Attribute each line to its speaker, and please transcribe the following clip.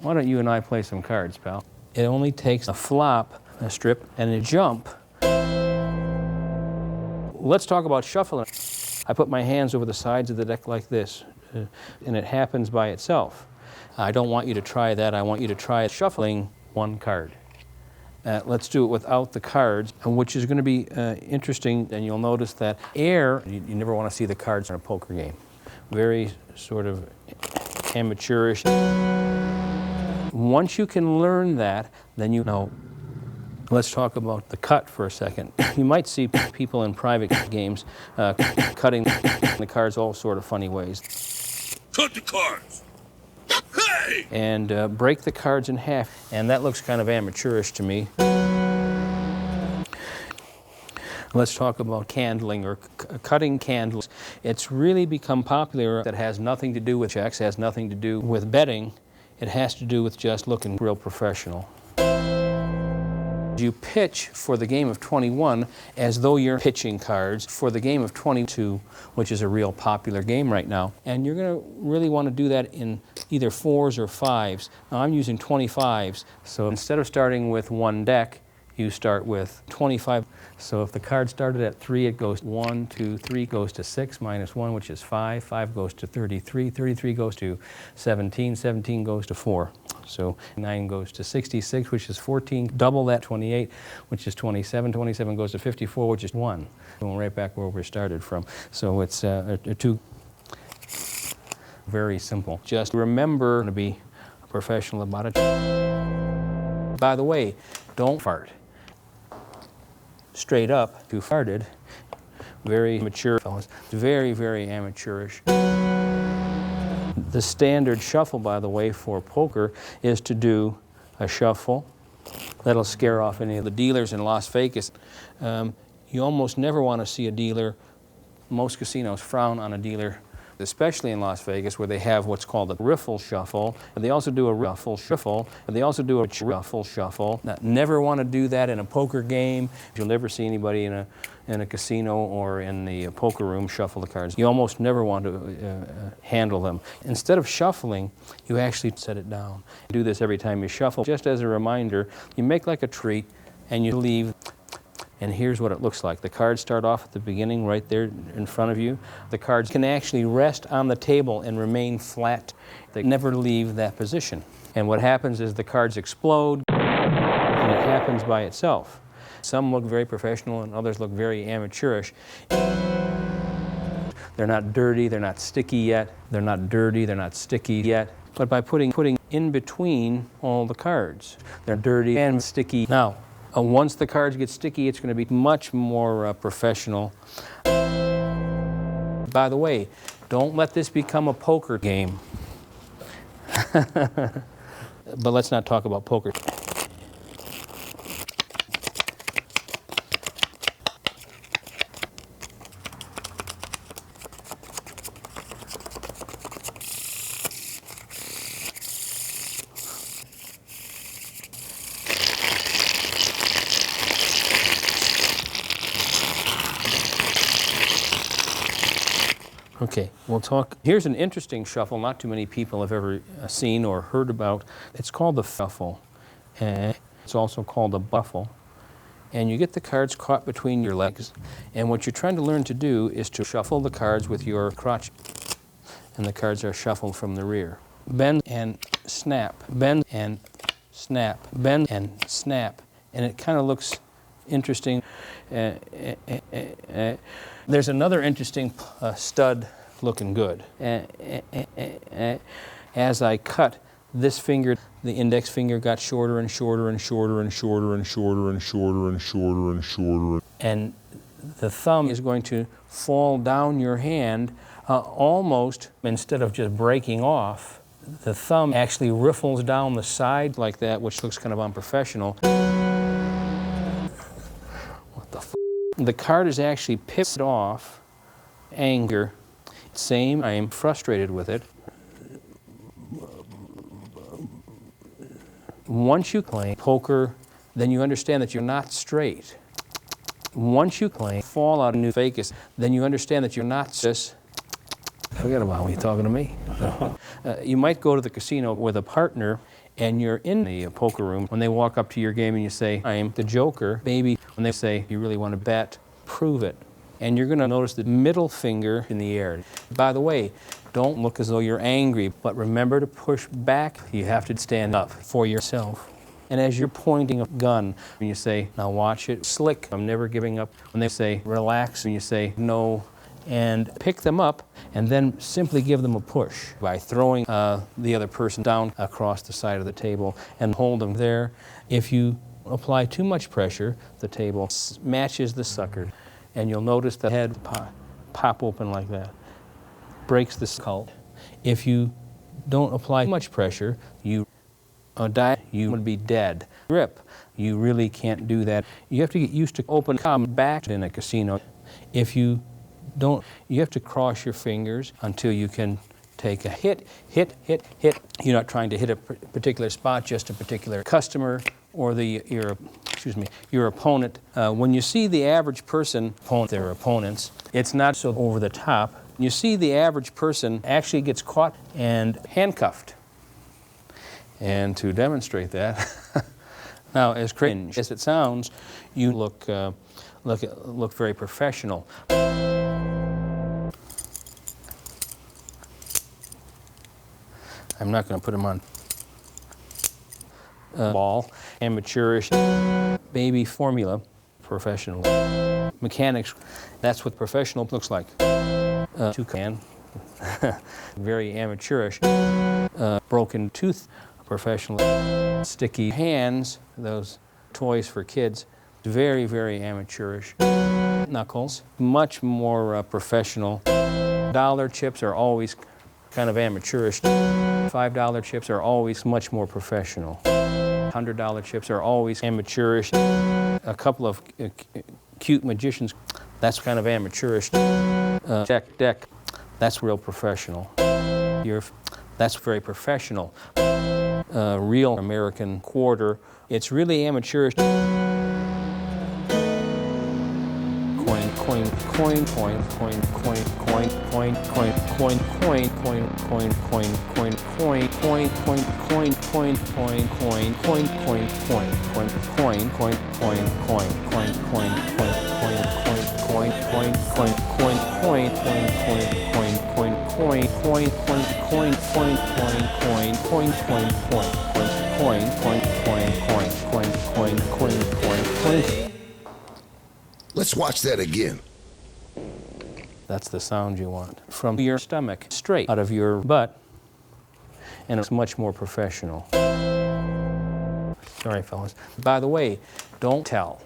Speaker 1: Why don't you and I play some cards, pal? It only takes a flop, a strip, and a jump. Let's talk about shuffling. I put my hands over the sides of the deck like this, and it happens by itself. I don't want you to try that. I want you to try shuffling one card. Let's do it without the cards, which is going to be interesting, and you'll notice that you never want to see the cards in a poker game. Very sort of amateurish. Once you can learn that, then you know. Let's talk about the cut for a second. You might see people in private games cutting the cards all sort of funny ways.
Speaker 2: Cut the cards! Hey!
Speaker 1: And break the cards in half, and that looks kind of amateurish to me. Let's talk about candling or cutting candles. It's really become popular. That has nothing to do with checks, has nothing to do with betting. It has to do with just looking real professional. You pitch for the game of 21 as though you're pitching cards for the game of 22, which is a real popular game right now. And you're going to really want to do that in either 4s or 5s. Now I'm using 25s, so instead of starting with one deck, you start with 25. So if the card started at 3, it goes 1, 2, 3 goes to 6 minus 1, which is 5. 5 goes to 33. 33 goes to 17. 17 goes to 4. So 9 goes to 66, which is 14. Double that, 28, which is 27. 27 goes to 54, which is 1. Going right back where we started from. So it's two. Very simple. Just remember to be a professional about it. By the way, don't fart. Straight up, if you farted. Very mature fellows. Very, very amateurish. The standard shuffle, by the way, for poker is to do a shuffle. That'll scare off any of the dealers in Las Vegas. You almost never want to see a dealer. Most casinos frown on a dealer, especially in Las Vegas, where they have what's called a riffle shuffle. And they also do a ruffle shuffle. And they also do a ruffle shuffle. Now, never want to do that in a poker game. You'll never see anybody in a casino or in the poker room shuffle the cards. You almost never want to handle them. Instead of shuffling, you actually set it down. Do this every time you shuffle. Just as a reminder, you make like a treat and you leave. And here's what it looks like. The cards start off at the beginning right there in front of you. The cards can actually rest on the table and remain flat. They never leave that position. And what happens is the cards explode, and it happens by itself. Some look very professional and others look very amateurish. They're not dirty, they're not sticky yet. They're not dirty, they're not sticky yet. But by putting in between all the cards, they're dirty and sticky. Now, once the cards get sticky, it's going to be much more professional. By the way, don't let this become a poker game. But let's not talk about poker. Okay, we'll talk. Here's an interesting shuffle not too many people have ever seen or heard about. It's called the shuffle. It's also called a buffle. And you get the cards caught between your legs. And what you're trying to learn to do is to shuffle the cards with your crotch. And the cards are shuffled from the rear. Bend and snap. Bend and snap. Bend and snap. And it kind of looks interesting. There's another interesting stud looking good. As I cut this finger, the index finger got shorter and shorter and shorter and shorter and shorter and shorter and shorter and shorter. And the thumb is going to fall down your hand almost, instead of just breaking off, the thumb actually riffles down the side like that, which looks kind of unprofessional. The card is actually pissed off, anger, same, I am frustrated with it. Once you play poker, then you understand that you're not straight. Once you play Fallout in New Vegas, then you understand that you're not just, forget about me talking to me. You might go to the casino with a partner and you're in the poker room, when they walk up to your game and you say, I'm the joker, maybe when they say, you really want to bet, prove it. And you're going to notice the middle finger in the air. By the way, don't look as though you're angry, but remember to push back. You have to stand up for yourself. And as you're pointing a gun, and you say, now watch it, slick, I'm never giving up. When they say, relax, and you say, no, and pick them up, and then simply give them a push by throwing the other person down across the side of the table and hold them there. If you apply too much pressure, the table matches the sucker, and you'll notice the head pop open like that. Breaks the skull. If you don't apply much pressure, you die, you would be dead. Grip, you really can't do that. You have to get used to open combat in a casino. If you don't, you have to cross your fingers until you can take a hit. You're not trying to hit a particular spot, just a particular customer or your opponent. When you see the average person opponent their opponents, it's not so over the top. You see the average person actually gets caught and handcuffed. And to demonstrate that, now as cringe as it sounds, you look very professional. I'm not going to put them on ball, amateurish, baby formula, professional. Mechanics, that's what professional looks like. Toucan, very amateurish. Broken tooth, professional. Sticky hands, those toys for kids, very, very amateurish. Knuckles, much more professional. Dollar chips are always kind of amateurish. $5 chips are always much more professional. $100 chips are always amateurish. A couple of cute magicians, that's kind of amateurish. Deck, that's real professional. That's very professional. Real American quarter, it's really amateurish.
Speaker 2: Let's watch that again.
Speaker 1: That's the sound you want. From your stomach, straight out of your butt, and it's much more professional. Sorry, fellas. By the way, don't tell.